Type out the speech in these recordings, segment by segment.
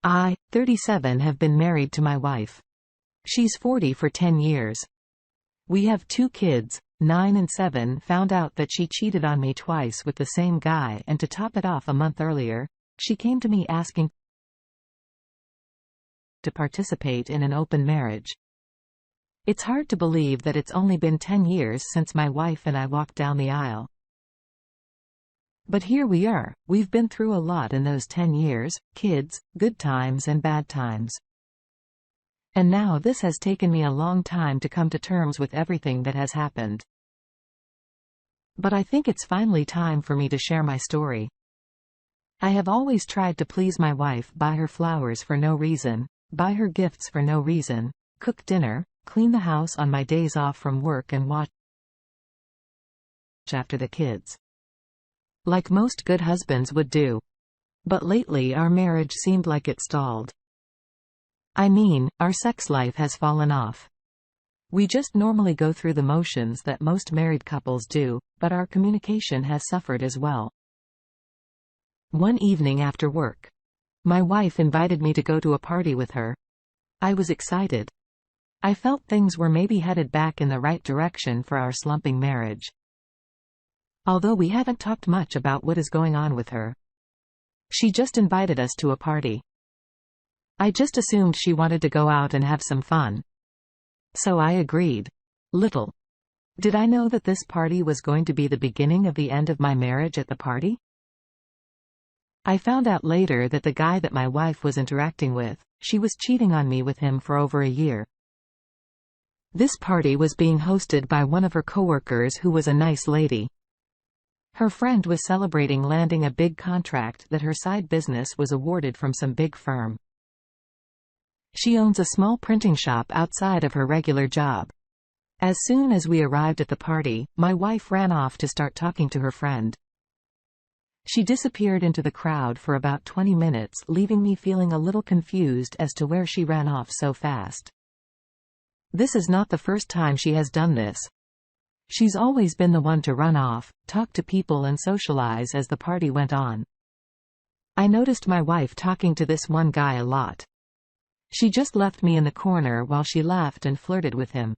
I, 37, have been married to my wife. She's 40 for 10 years. We have 2 kids, 9 and 7. Found out that she cheated on me twice with the same guy, and to top it off, a month earlier, she came to me asking to participate in an open marriage. It's hard to believe that it's only been 10 years since my wife and I walked down the aisle. But here we are. We've been through a lot in those 10 years, kids, good times and bad times. And now this has taken me a long time to come to terms with everything that has happened. But I think it's finally time for me to share my story. I have always tried to please my wife, buy her flowers for no reason, buy her gifts for no reason, cook dinner, clean the house on my days off from work, and watch after the kids. Like most good husbands would do. But lately our marriage seemed like it stalled. I mean, our sex life has fallen off. We just normally go through the motions that most married couples do, but our communication has suffered as well. One evening after work, my wife invited me to go to a party with her. I was excited. I felt things were maybe headed back in the right direction for our slumping marriage. Although we haven't talked much about what is going on with her. She just invited us to a party. I just assumed she wanted to go out and have some fun. So I agreed. Little did I know that this party was going to be the beginning of the end of my marriage at the party. I found out later that the guy that my wife was interacting with, she was cheating on me with him for over a year. This party was being hosted by one of her coworkers who was a nice lady. Her friend was celebrating landing a big contract that her side business was awarded from some big firm. She owns a small printing shop outside of her regular job. As soon as we arrived at the party, my wife ran off to start talking to her friend. She disappeared into the crowd for about 20 minutes, leaving me feeling a little confused as to where she ran off so fast. This is not the first time she has done this. She's always been the one to run off, talk to people and socialize as the party went on. I noticed my wife talking to this one guy a lot. She just left me in the corner while she laughed and flirted with him.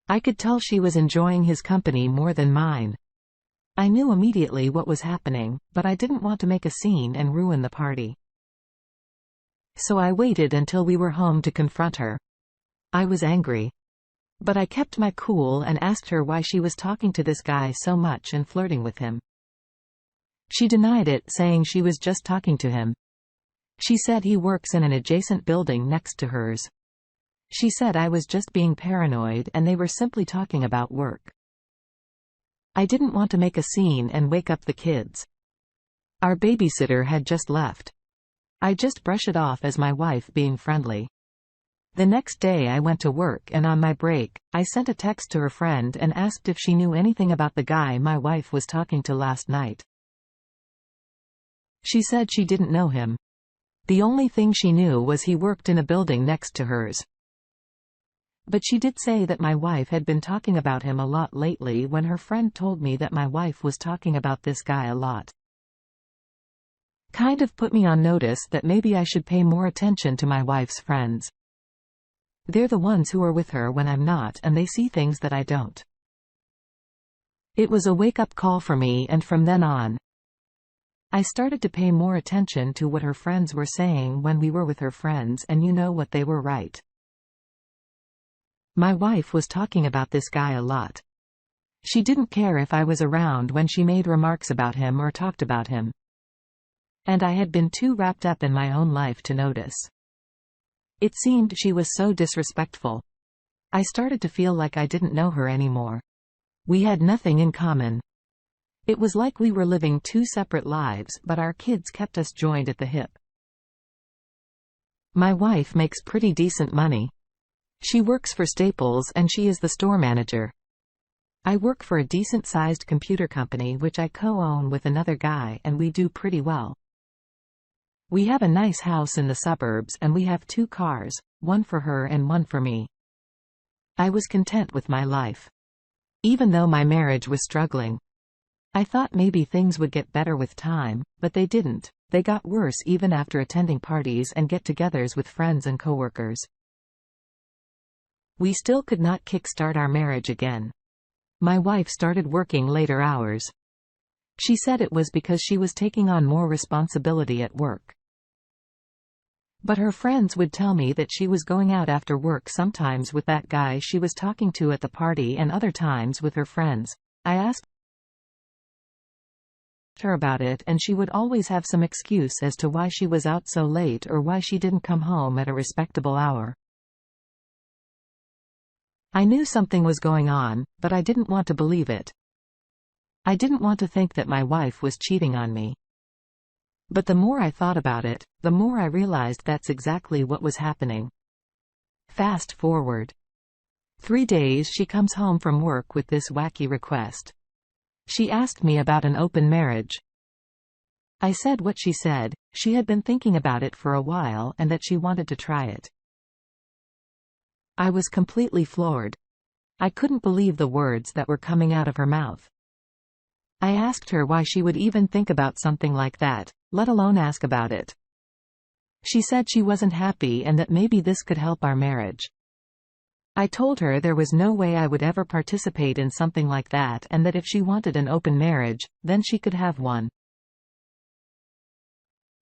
I could tell she was enjoying his company more than mine. I knew immediately what was happening, but I didn't want to make a scene and ruin the party. So I waited until we were home to confront her. I was angry. But I kept my cool and asked her why she was talking to this guy so much and flirting with him. She denied it, saying she was just talking to him. She said he works in an adjacent building next to hers. She said I was just being paranoid and they were simply talking about work. I didn't want to make a scene and wake up the kids. Our babysitter had just left. I just brushed it off as my wife being friendly. The next day I went to work, and on my break, I sent a text to her friend and asked if she knew anything about the guy my wife was talking to last night. She said she didn't know him. The only thing she knew was he worked in a building next to hers. But she did say that my wife had been talking about him a lot lately when her friend told me that my wife was talking about this guy a lot. Kind of put me on notice that maybe I should pay more attention to my wife's friends. They're the ones who are with her when I'm not, and they see things that I don't. It was a wake-up call for me, and from then on, I started to pay more attention to what her friends were saying when we were with her friends, and you know what, they were right. My wife was talking about this guy a lot. She didn't care if I was around when she made remarks about him or talked about him. And I had been too wrapped up in my own life to notice. It seemed she was so disrespectful. I started to feel like I didn't know her anymore. We had nothing in common. It was like we were living 2 separate lives, but our kids kept us joined at the hip. My wife makes pretty decent money. She works for Staples and she is the store manager. I work for a decent-sized computer company which I co-own with another guy, and we do pretty well. We have a nice house in the suburbs and we have 2 cars, one for her and one for me. I was content with my life. Even though my marriage was struggling. I thought maybe things would get better with time, but they didn't. They got worse even after attending parties and get-togethers with friends and coworkers. We still could not kickstart our marriage again. My wife started working later hours. She said it was because she was taking on more responsibility at work. But her friends would tell me that she was going out after work, sometimes with that guy she was talking to at the party and other times with her friends. I asked her about it and she would always have some excuse as to why she was out so late or why she didn't come home at a respectable hour. I knew something was going on, but I didn't want to believe it. I didn't want to think that my wife was cheating on me. But the more I thought about it, the more I realized that's exactly what was happening. Fast forward 3 days, she comes home from work with this wacky request. She asked me about an open marriage. I said what she said, she had been thinking about it for a while and that she wanted to try it. I was completely floored. I couldn't believe the words that were coming out of her mouth. I asked her why she would even think about something like that, let alone ask about it. She said she wasn't happy and that maybe this could help our marriage. I told her there was no way I would ever participate in something like that and that if she wanted an open marriage, then she could have one.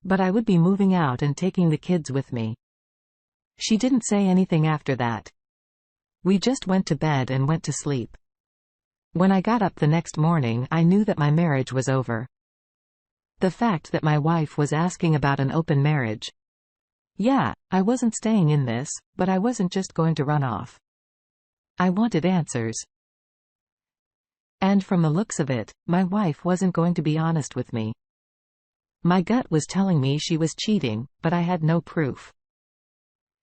But I would be moving out and taking the kids with me. She didn't say anything after that. We just went to bed and went to sleep. When I got up the next morning, I knew that my marriage was over. The fact that my wife was asking about an open marriage. Yeah, I wasn't staying in this, but I wasn't just going to run off. I wanted answers. And from the looks of it, my wife wasn't going to be honest with me. My gut was telling me she was cheating, but I had no proof.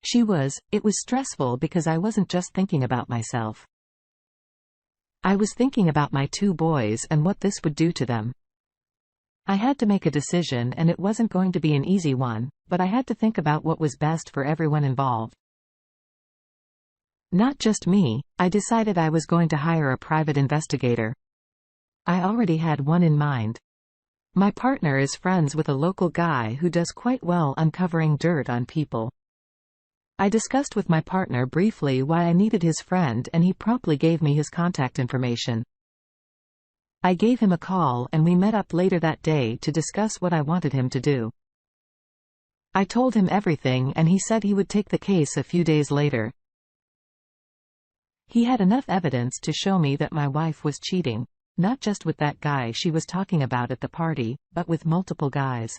She was. It was stressful because I wasn't just thinking about myself. I was thinking about my 2 boys and what this would do to them. I had to make a decision and it wasn't going to be an easy one, but I had to think about what was best for everyone involved. Not just me, I decided I was going to hire a private investigator. I already had one in mind. My partner is friends with a local guy who does quite well uncovering dirt on people. I discussed with my partner briefly why I needed his friend and he promptly gave me his contact information. I gave him a call and we met up later that day to discuss what I wanted him to do. I told him everything and he said he would take the case a few days later. He had enough evidence to show me that my wife was cheating, not just with that guy she was talking about at the party, but with multiple guys.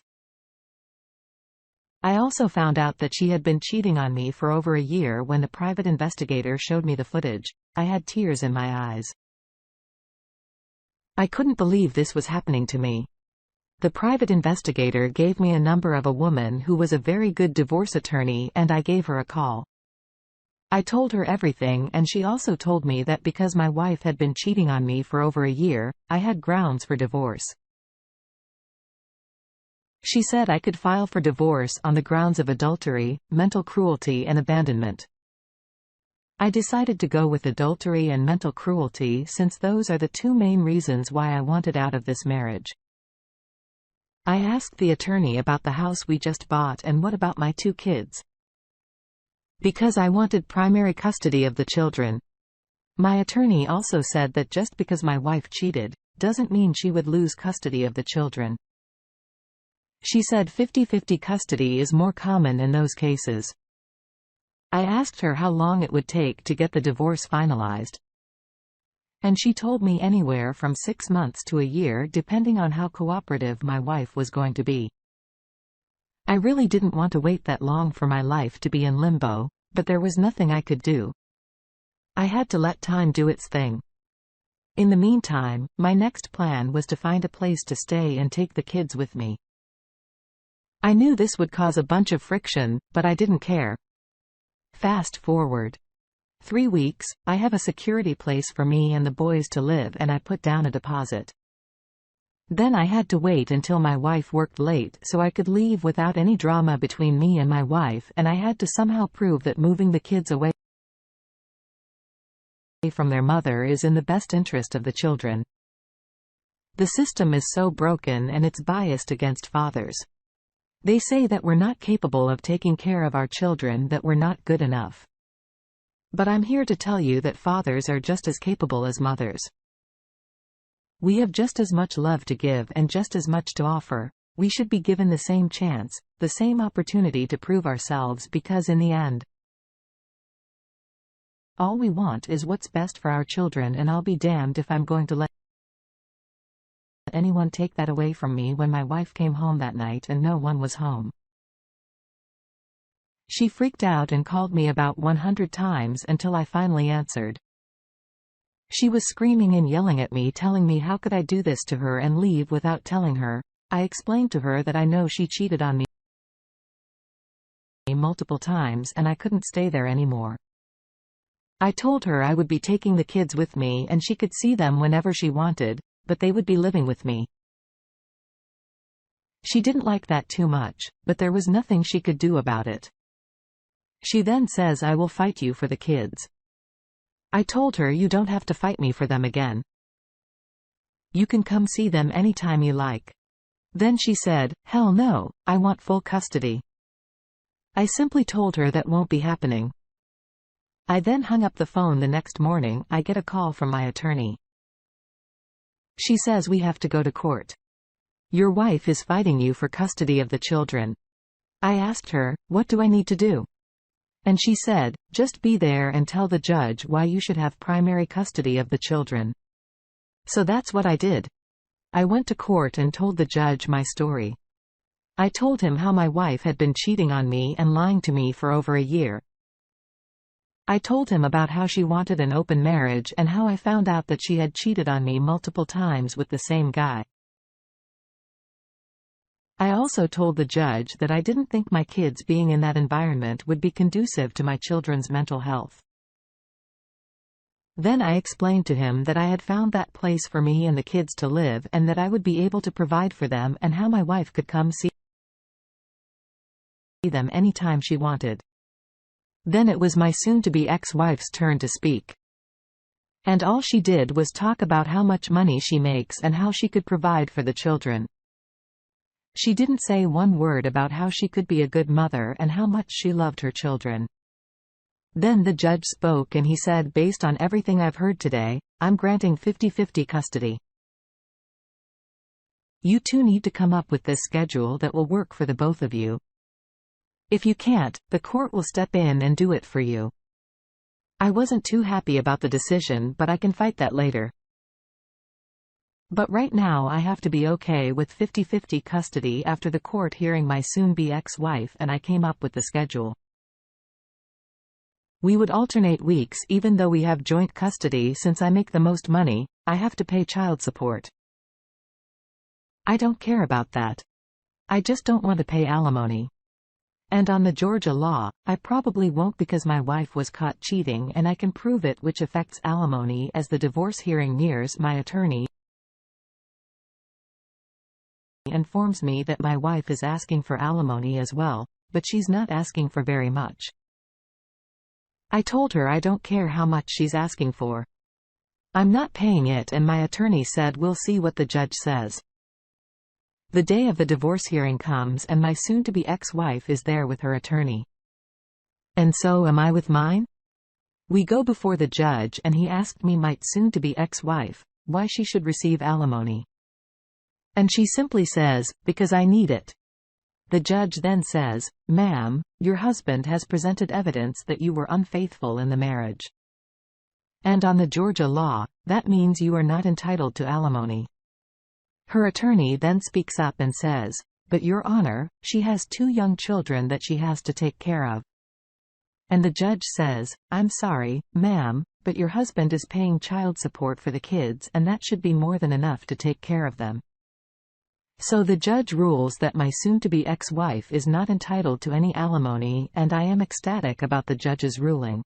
I also found out that she had been cheating on me for over a year. When the private investigator showed me the footage, I had tears in my eyes. I couldn't believe this was happening to me. The private investigator gave me a number of a woman who was a very good divorce attorney and I gave her a call. I told her everything and she also told me that because my wife had been cheating on me for over a year, I had grounds for divorce. She said I could file for divorce on the grounds of adultery, mental cruelty and abandonment. I decided to go with adultery and mental cruelty since those are the 2 main reasons why I wanted out of this marriage. I asked the attorney about the house we just bought and what about my 2 kids. Because I wanted primary custody of the children. My attorney also said that just because my wife cheated, doesn't mean she would lose custody of the children. She said 50-50 custody is more common in those cases. I asked her how long it would take to get the divorce finalized. And she told me anywhere from 6 months to a year depending on how cooperative my wife was going to be. I really didn't want to wait that long for my life to be in limbo, but there was nothing I could do. I had to let time do its thing. In the meantime, my next plan was to find a place to stay and take the kids with me. I knew this would cause a bunch of friction, but I didn't care. Fast forward 3 weeks, I have a security place for me and the boys to live and I put down a deposit. Then I had to wait until my wife worked late so I could leave without any drama between me and my wife, and I had to somehow prove that moving the kids away from their mother is in the best interest of the children. The system is so broken and it's biased against fathers. They say that we're not capable of taking care of our children, that we're not good enough. But I'm here to tell you that fathers are just as capable as mothers. We have just as much love to give and just as much to offer. We should be given the same chance, the same opportunity to prove ourselves, because in the end, all we want is what's best for our children, and I'll be damned if I'm going to let anyone take that away from me. When my wife came home that night and no one was home, she freaked out and called me about 100 times until I finally answered. She was screaming and yelling at me, telling me how could I do this to her and leave without telling her. I explained to her that I know she cheated on me multiple times and I couldn't stay there anymore. I told her I would be taking the kids with me and she could see them whenever she wanted, but they would be living with me. She didn't like that too much, but there was nothing she could do about it. She then says, I will fight you for the kids. I told her, you don't have to fight me for them again. You can come see them anytime you like. Then she said, hell no, I want full custody. I simply told her that won't be happening. I then hung up the phone. The next morning, I get a call from my attorney. She says, we have to go to court. Your wife is fighting you for custody of the children. I asked her, what do I need to do? And she said, just be there and tell the judge why you should have primary custody of the children. So that's what I did. I went to court and told the judge my story. I told him how my wife had been cheating on me and lying to me for over a year. I told him about how she wanted an open marriage and how I found out that she had cheated on me multiple times with the same guy. I also told the judge that I didn't think my kids being in that environment would be conducive to my children's mental health. Then I explained to him that I had found that place for me and the kids to live and that I would be able to provide for them, and how my wife could come see them anytime she wanted. Then it was my soon-to-be ex-wife's turn to speak. And all she did was talk about how much money she makes and how she could provide for the children. She didn't say one word about how she could be a good mother and how much she loved her children. Then the judge spoke and he said, based on everything I've heard today, I'm granting 50-50 custody. You two need to come up with this schedule that will work for the both of you. If you can't, the court will step in and do it for you. I wasn't too happy about the decision, but I can fight that later. But right now I have to be okay with 50-50 custody after the court hearing my soon-be ex-wife, and I came up with the schedule. We would alternate weeks even though we have joint custody. Since I make the most money, I have to pay child support. I don't care about that. I just don't want to pay alimony. And on the Georgia law, I probably won't because my wife was caught cheating and I can prove it, which affects alimony. As the divorce hearing nears, my attorney informs me that my wife is asking for alimony as well, but she's not asking for very much. I told her I don't care how much she's asking for. I'm not paying it, and my attorney said we'll see what the judge says. The day of the divorce hearing comes and my soon-to-be ex-wife is there with her attorney. And so am I with mine? We go before the judge and he asked me, my soon-to-be ex-wife, why she should receive alimony. And she simply says, because I need it. The judge then says, ma'am, your husband has presented evidence that you were unfaithful in the marriage. And on the Georgia law, that means you are not entitled to alimony. Her attorney then speaks up and says, but Your Honor, she has 2 young children that she has to take care of. And the judge says, I'm sorry, ma'am, but your husband is paying child support for the kids and that should be more than enough to take care of them. So the judge rules that my soon-to-be ex-wife is not entitled to any alimony, and I am ecstatic about the judge's ruling.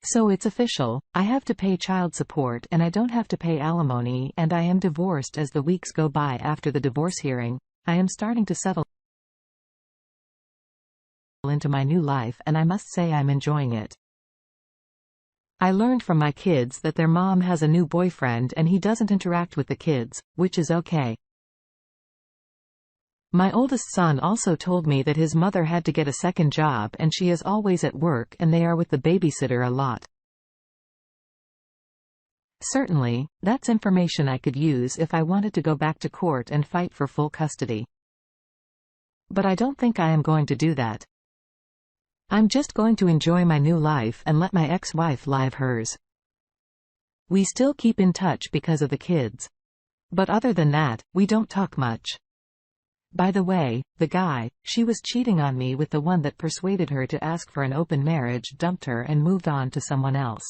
So it's official, I have to pay child support and I don't have to pay alimony, and I am divorced. As the weeks go by after the divorce hearing, I am starting to settle into my new life, and I must say I'm enjoying it. I learned from my kids that their mom has a new boyfriend and he doesn't interact with the kids, which is okay. My oldest son also told me that his mother had to get a second job and she is always at work and they are with the babysitter a lot. Certainly, that's information I could use if I wanted to go back to court and fight for full custody. But I don't think I am going to do that. I'm just going to enjoy my new life and let my ex-wife live hers. We still keep in touch because of the kids. But other than that, we don't talk much. By the way, the guy, she was cheating on me with the one that persuaded her to ask for an open marriage, dumped her and moved on to someone else.